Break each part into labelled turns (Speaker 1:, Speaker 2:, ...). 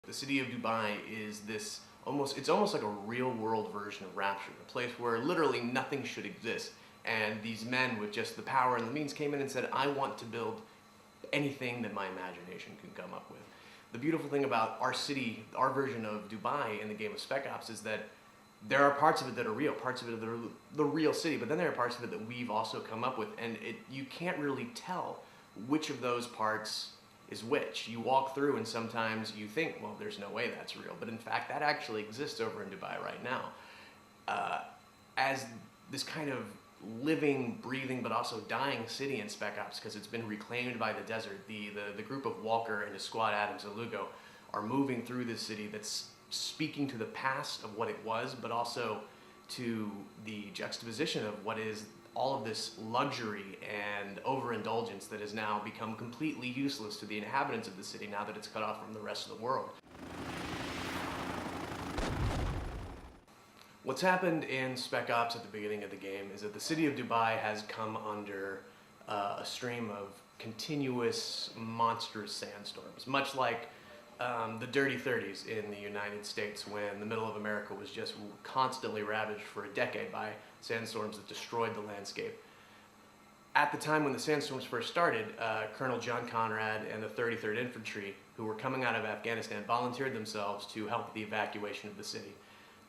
Speaker 1: The city of Dubai is this it's almost like a real world version of Rapture, a place where literally nothing should exist. And these men with just the power and the means came in and said, I want to build anything that my imagination can come up with. The beautiful thing about our city, our version of Dubai in the game of Spec Ops, is that there are parts of it that are real, parts of it that are the real city, but then there are parts of it that we've also come up with, and you can't really tell which of those parts is which. You walk through and sometimes you think, well, there's no way that's real, but in fact that actually exists over in Dubai right now. As this kind of living, breathing, but also dying city in Spec Ops, because it's been reclaimed by the desert, the group of Walker and his squad, Adams and Lugo, are moving through this city that's speaking to the past of what it was, but also to the juxtaposition of what is all of this luxury and overindulgence that has now become completely useless to the inhabitants of the city now that it's cut off from the rest of the world. What's happened in Spec Ops at the beginning of the game is that the city of Dubai has come under a stream of continuous monstrous sandstorms, much like the Dirty 30s in the United States, when the middle of America was just constantly ravaged for a decade by sandstorms that destroyed the landscape. At the time when the sandstorms first started, Colonel John Conrad and the 33rd Infantry, who were coming out of Afghanistan, volunteered themselves to help with the evacuation of the city.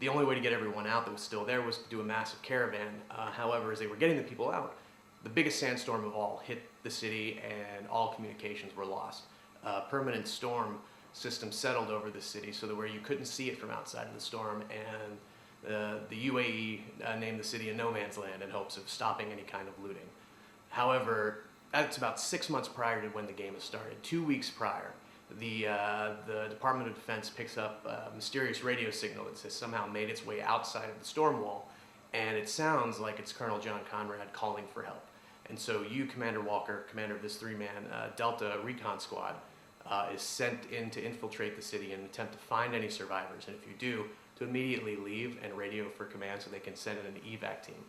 Speaker 1: The only way to get everyone out that was still there was to do a massive caravan. However, as they were getting the people out, the biggest sandstorm of all hit the city and all communications were lost. A permanent storm system settled over the city so that where you couldn't see it from outside of the storm, and the UAE named the city a no man's land in hopes of stopping any kind of looting. However, that's about 6 months prior to when the game has started. 2 weeks prior, the Department of Defense picks up a mysterious radio signal that has somehow made its way outside of the storm wall, and it sounds like it's Colonel John Conrad calling for help. And so you, Commander Walker, commander of this three-man Delta recon squad, is sent in to infiltrate the city and attempt to find any survivors, and if you do, to immediately leave and radio for command so they can send in an evac team.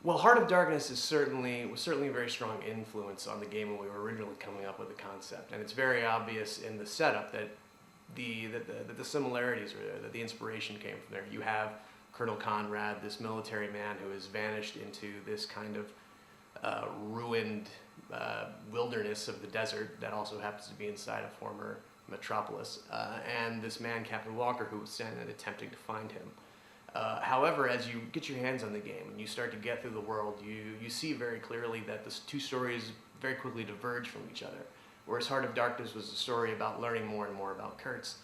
Speaker 1: Well, Heart of Darkness was certainly a very strong influence on the game when we were originally coming up with the concept, and it's very obvious in the setup that the similarities are there, that the inspiration came from there. You have Colonel Conrad, this military man who has vanished into this kind of ruined wilderness of the desert that also happens to be inside a former metropolis, and this man, Captain Walker, who was sent and attempting to find him. However, as you get your hands on the game and you start to get through the world, you see very clearly that the two stories very quickly diverge from each other. Whereas Heart of Darkness was a story about learning more and more about Kurtz,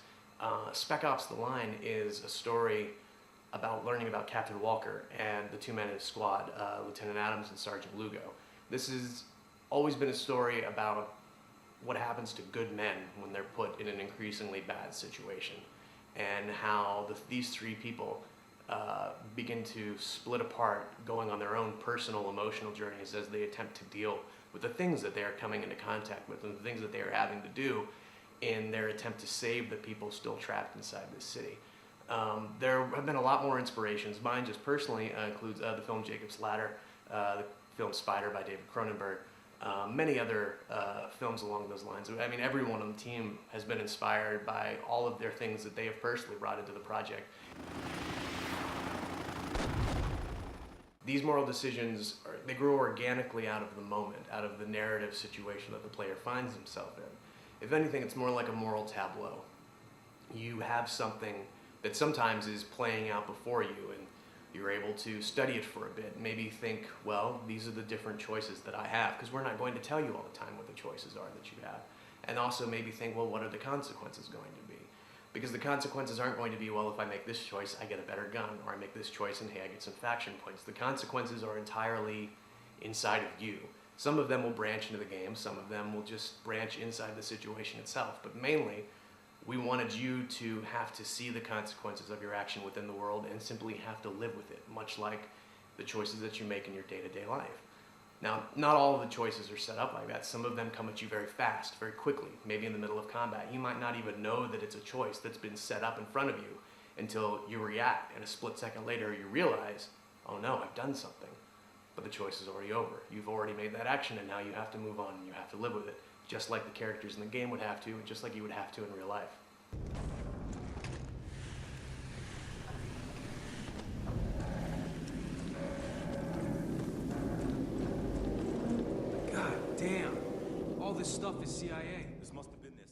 Speaker 1: Spec Ops: The Line is a story about learning about Captain Walker and the two men in his squad, Lieutenant Adams and Sergeant Lugo. This has always been a story about what happens to good men when they're put in an increasingly bad situation, and how these three people begin to split apart, going on their own personal emotional journeys as they attempt to deal with the things that they are coming into contact with and the things that they are having to do in their attempt to save the people still trapped inside this city. There have been a lot more inspirations. Mine just personally includes the film Jacob's Ladder, the film Spider by David Cronenberg, many other films along those lines. I mean, everyone on the team has been inspired by all of their things that they have personally brought into the project. These moral decisions, they grow organically out of the moment, out of the narrative situation that the player finds himself in. If anything, it's more like a moral tableau. You have something that sometimes is playing out before you, and you're able to study it for a bit, maybe think, well, these are the different choices that I have, because we're not going to tell you all the time what the choices are that you have. And also maybe think, well, what are the consequences going to be? Because the consequences aren't going to be, well, if I make this choice, I get a better gun, or I make this choice and hey, I get some faction points. The consequences are entirely inside of you. Some of them will branch into the game, some of them will just branch inside the situation itself, but mainly, we wanted you to have to see the consequences of your action within the world and simply have to live with it, much like the choices that you make in your day-to-day life. Now, not all of the choices are set up like that. Some of them come at you very fast, very quickly, maybe in the middle of combat. You might not even know that it's a choice that's been set up in front of you until you react, and a split second later you realize, oh no, I've done something. But the choice is already over. You've already made that action, and now you have to move on and you have to live with it, just like the characters in the game would have to, and just like you would have to in real life.
Speaker 2: God damn. All this stuff is CIA.
Speaker 3: This must have been their